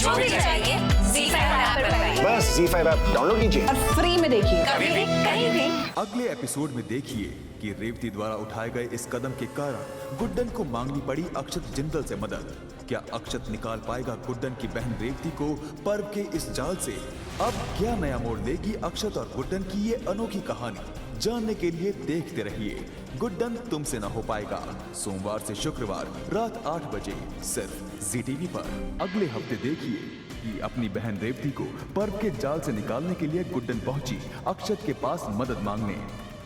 जो भी चाहिए ZEE5 ऐप पर पाइए। बस ZEE5 ऐप डाउनलोड कीजिए और फ्री में देखिए, कभी भी कहीं भी। अगले एपिसोड में देखिए कि रेवती द्वारा उठाए गए इस कदम के कारण गुड्डन को मांगनी पड़ी अक्षत जिंदल से मदद। क्या अक्षत निकाल पाएगा गुड्डन की बहन रेवती को पर्व के इस जाल से? अब क्या नया मोड़ लेगी अक्षत और गुड्डन की ये अनोखी कहानी? जानने के लिए देखते रहिए गुड्डन तुमसे ना हो पाएगा, सोमवार से शुक्रवार रात 8 बजे सिर्फ ZEE टीवी पर। अगले हफ्ते देखिए कि अपनी बहन रेवती को पर्व के जाल से निकालने के लिए गुड्डन पहुंची अक्षत के पास मदद मांगने।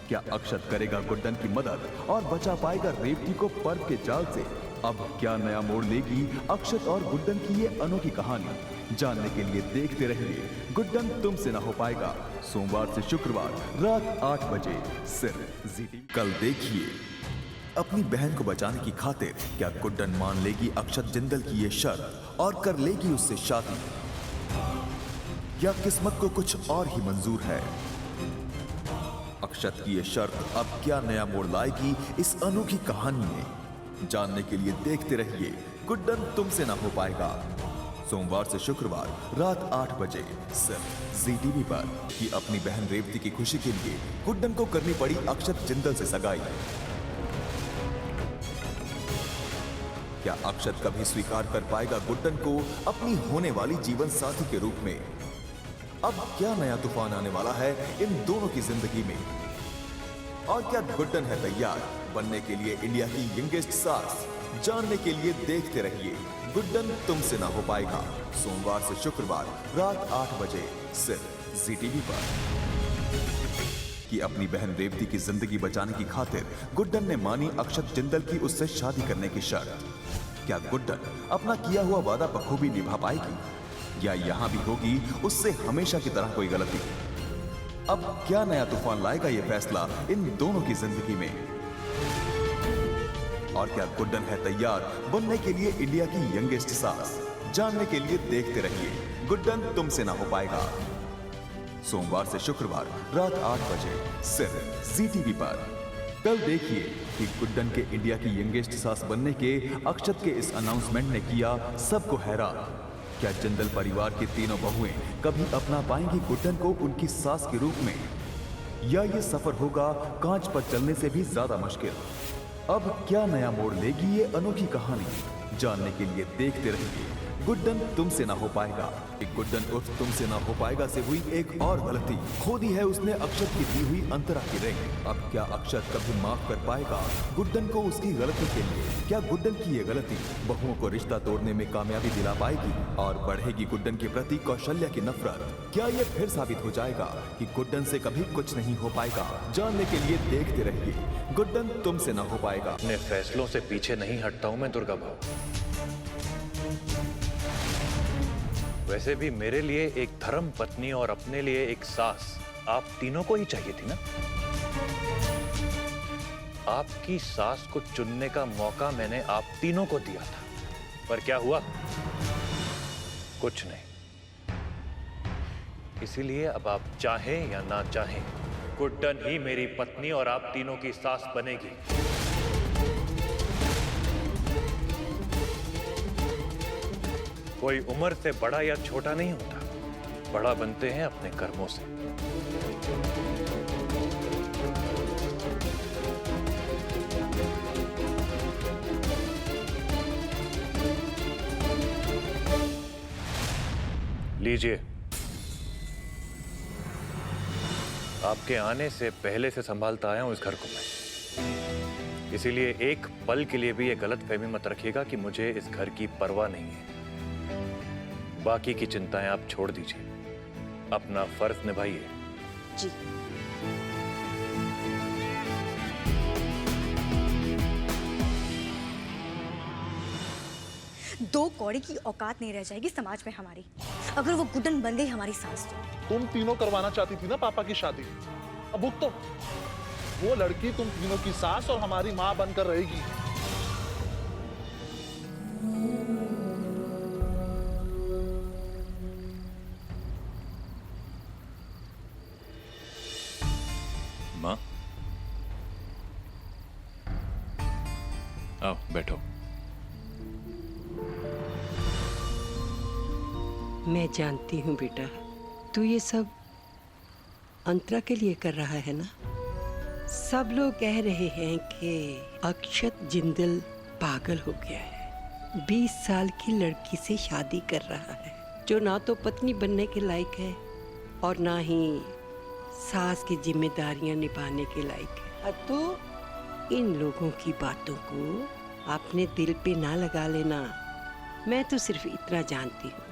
क्या अक्षत करेगा गुड्डन की मदद और बचा पाएगा रेवती को पर्व के जाल से? अब क्या नया मोड़ लेगी अक्षत और गुड्डन की ये अनोखी कहानी? जानने के लिए देखते रहिए गुड्डन तुमसे ना हो पाएगा, सोमवार से शुक्रवार रात 8 बजे सिर्फ ZEE टीवी। कल देखिए अपनी बहन को बचाने की खातिर क्या गुड्डन मान लेगी अक्षत जिंदल की ये शर्त और कर लेगी उससे शादी, या किस्मत को कुछ और ही मंजूर है? अक्षत की ये शर्त अब क्या नया मोड़ लाएगी इस अनोखी कहानी में? जानने के लिए देखते रहिए गुड्डन तुमसे ना हो पाएगा, सोमवार से शुक्रवार रात 8 बजे सिर्फ ZEE टीवी पर। कि अपनी बहन रेवती की खुशी के लिए गुड्डन को करनी पड़ी अक्षत जिंदल से सगाई। क्या अक्षत कभी स्वीकार कर पाएगा गुड्डन को अपनी होने वाली जीवन साथी के रूप में? अब क्या नया तूफान आने वाला है इन दोनों की जिंदगी में? और क्या गुड्डन है तैयार बनने के लिए इंडिया की यंगेस्ट सास? जानने के लिए देखते रहिए गुड्डन तुमसे ना हो पाएगा, सोमवार से शुक्रवार रात 8 बजे सिर्फ ZEE टीवी पर। कि अपनी बहन रेवती की जिंदगी बचाने की खातिर गुड्डन ने मानी अक्षत जिंदल की उससे शादी करने की शर्त। क्या गुड्डन अपना किया हुआ वादा बखूबी निभा पाएगी, या यहां भी होगी उससे हमेशा की तरह कोई गलती? अब क्या नया तूफान लाएगा ये फैसला इन दोनों की जिंदगी में? और क्या गुड्डन है तैयार बनने के लिए इंडिया की यंगेस्ट सास? जानने के लिए देखते रहिए गुड्डन तुमसे ना हो पाएगा, सोमवार से शुक्रवार रात 8 बजे सिर्फ ZEE टीवी पर। कल देखिए कि गुड्डन के इंडिया की यंगेस्ट सास बनने के अक्षत के इस अनाउंसमेंट ने किया सबको हैरान। क्या जिंदल परिवार की तीनों बहुएं कभी अपना पाएंगी गुड्डन को उनकी सास के रूप में, या ये सफर होगा कांच पर चलने से भी ज्यादा मुश्किल? अब क्या नया मोड़ लेगी ये अनोखी कहानी? जानने के लिए देखते रहिए गुड्डन तुमसे ना हो पाएगा। एक गुड्डन उर्फ तुमसे ना हो पाएगा से हुई एक और गलती, खो दी है उसने अक्षत की दी हुई अंतरा की रिंग। अब क्या अक्षत कभी माफ कर पाएगा गुड्डन को उसकी गलती के लिए? क्या गुड्डन की ये गलती बहुओं को रिश्ता तोड़ने में कामयाबी दिला पाएगी और बढ़ेगी गुड्डन के प्रति कौशल्या की नफरत? क्या ये फिर साबित हो जाएगा कि गुड्डन से कभी कुछ नहीं हो पाएगा? जानने के लिए देखते रहिए गुड्डन तुमसे ना हो पाएगा। अपने फैसलों से पीछे नहीं हटता हूं मैं दुर्गा भाव। वैसे भी मेरे लिए एक धर्म पत्नी और अपने लिए एक सास आप तीनों को ही चाहिए थी ना। आपकी सास को चुनने का मौका मैंने आप तीनों को दिया था, पर क्या हुआ? कुछ नहीं। इसीलिए अब आप चाहें या ना चाहें, गुड्डन ही मेरी पत्नी और आप तीनों की सास बनेगी। कोई उम्र से बड़ा या छोटा नहीं होता, बड़ा बनते हैं अपने कर्मों से। लीजिए, आपके आने से पहले से संभालता आया हूं इस घर को मैं। इसीलिए एक पल के लिए भी ये गलतफहमी मत रखिएगा कि मुझे इस घर की परवाह नहीं है। बाकी की चिंताएं आप छोड़ दीजिए, अपना फर्ज निभाइए। जी। दो कौड़ी की औकात नहीं रह जाएगी समाज में हमारी अगर वो गुड्डन बन गई हमारी सास तो। तुम तीनों करवाना चाहती थी ना पापा की शादी, अब भुगतो। वो लड़की तुम तीनों की सास और हमारी माँ बनकर रहेगी। माँ, आओ बैठो। मैं जानती हूँ बेटा, तू ये सब अंतरा के लिए कर रहा है ना। सब लोग कह रहे हैं कि अक्षत जिंदल पागल हो गया है, 20 साल की लड़की से शादी कर रहा है जो ना तो पत्नी बनने के लायक है और ना ही सास की जिम्मेदारियां निभाने के लायक है। तो इन लोगों की बातों को अपने दिल पे ना लगा लेना। मैं तो सिर्फ इतना जानती हूँ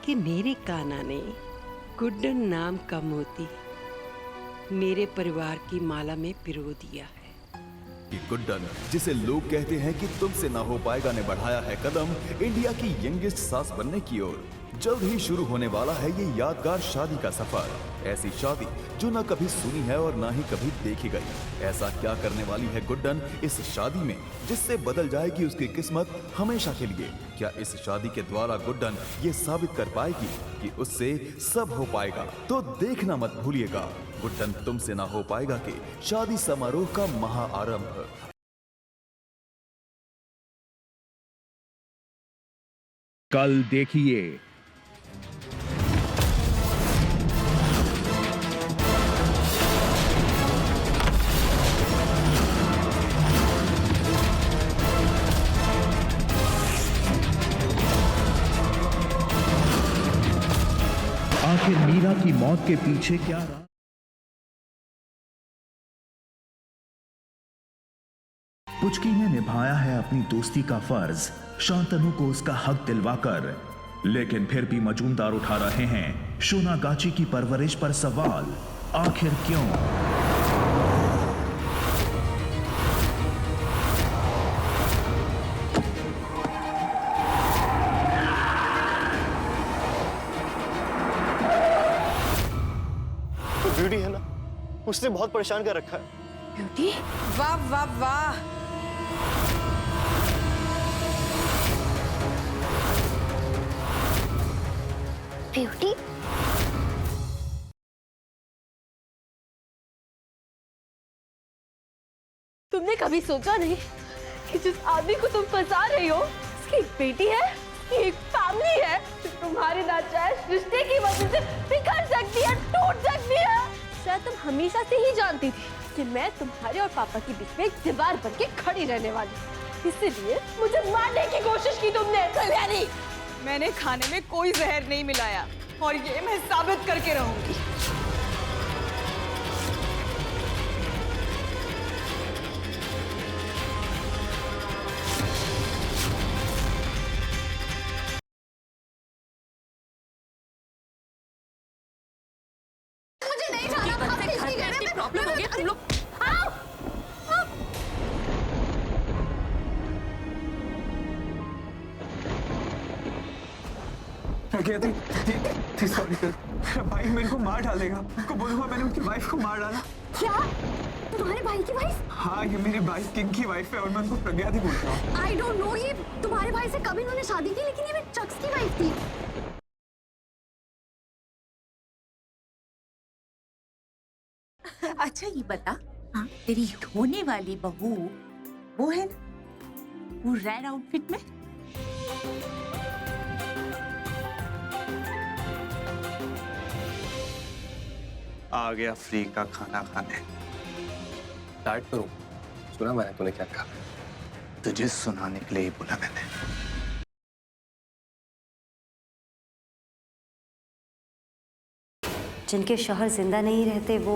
कि मेरे कान्हा ने गुड्डन नाम का मोती मेरे परिवार की माला में पिरो दिया है। कि गुड्डन, जिसे लोग कहते हैं कि तुमसे ना हो पाएगा, ने बढ़ाया है कदम इंडिया की यंगेस्ट सास बनने की ओर। जल्द ही शुरू होने वाला है ये यादगार शादी का सफर। ऐसी शादी जो ना कभी सुनी है और ना ही कभी देखी गई। ऐसा क्या करने वाली है गुड्डन इस शादी में जिससे बदल जाएगी उसकी किस्मत हमेशा के लिए? क्या इस शादी के द्वारा गुड्डन ये साबित कर पाएगी कि उससे सब हो पाएगा? तो देखना मत भूलिएगा गुड्डन तुमसे ना हो पाएगा कि शादी समारोह का महाआरंभ। कल देखिए आखिर मीरा की मौत के पीछे क्या रहा। पुचकी ने निभाया है अपनी दोस्ती का फर्ज शांतनु को उसका हक दिलवाकर, लेकिन फिर भी मजूमदार उठा रहे हैं शोनागाची की परवरिश पर सवाल, आखिर क्यों? तो ब्यूटी है ना, उसने बहुत परेशान कर रखा है। ब्यूटी? वाह वाह वाह। ब्यूटी? तुमने कभी सोचा नहीं कि जिस आदमी को तुम फंसा रही हो उसकी एक बेटी है, उसकी एक फैमिली है, जो तुम्हारे नाजायज रिश्ते की वजह से बिखर सकती है, टूट सकती है। शायद तुम हमेशा से ही जानती थी कि मैं तुम्हारे और पापा के बीच में एक दीवार बन के खड़ी रहने वाली हूँ, इसलिए मुझे मारने की कोशिश की तुमने। कल्याणी, मैंने खाने में कोई जहर नहीं मिलाया और ये मैं साबित करके रहूंगी। मुझे नहीं जाना, प्रॉब्लम हो गया तुम लोग। सॉरी सर, भाई मेरे को मार डालेगा। आपको बोलूंगा मैंने उनकी वाइफ को मार डाला। क्या? तुम्हारे भाई की वाइफ? हाँ, ये मेरे भाई किंग की वाइफ है और मैं उनको प्रज्ञा दी बोलता हूँ। आई डोंट नो, ये तुम्हारे भाई से कभी इन्होंने शादी की, लेकिन ये मेरे चक्स की वाइफ थी। अच्छा ये बता, हाँ तेरी होने वाली बहू वो है ना, वो रेड आउटफिट में? आ गया फ्री का खाना खाने। स्टार्ट करूं? सुना मैंने तूने क्या कहा? तुझे सुनाने के लिए ही बोला मैंने। जिनके शौहर जिंदा नहीं रहते वो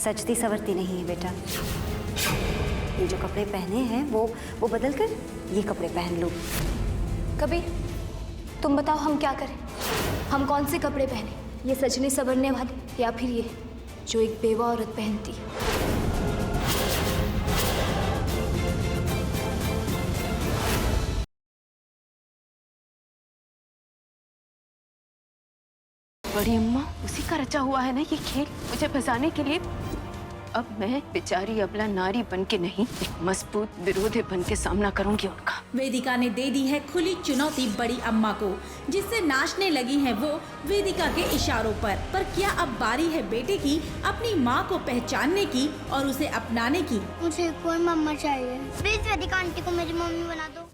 सजती सवरती नहीं है बेटा। ये जो कपड़े पहने हैं वो बदल कर ये कपड़े पहन लो। कभी तुम बताओ हम क्या करें? हम कौन से कपड़े पहने? ये सजने संवरने वाले या फिर ये जो एक बेवा औरत पहनती है? बड़ी अम्मा, उसी का रचा हुआ है ना ये खेल, मुझे फंसाने के लिए। अब मैं बेचारी अबला नारी बन के नहीं, एक मजबूत विरोधी बन के सामना करूंगी उनका। वेदिका ने दे दी है खुली चुनौती बड़ी अम्मा को, जिससे नाचने लगी है वो वेदिका के इशारों पर क्या अब बारी है बेटे की अपनी माँ को पहचानने की और उसे अपनाने की? मुझे कोई मम्मा चाहिए, प्लीज वेदिका आंटी को मेरी मम्मी बना दो।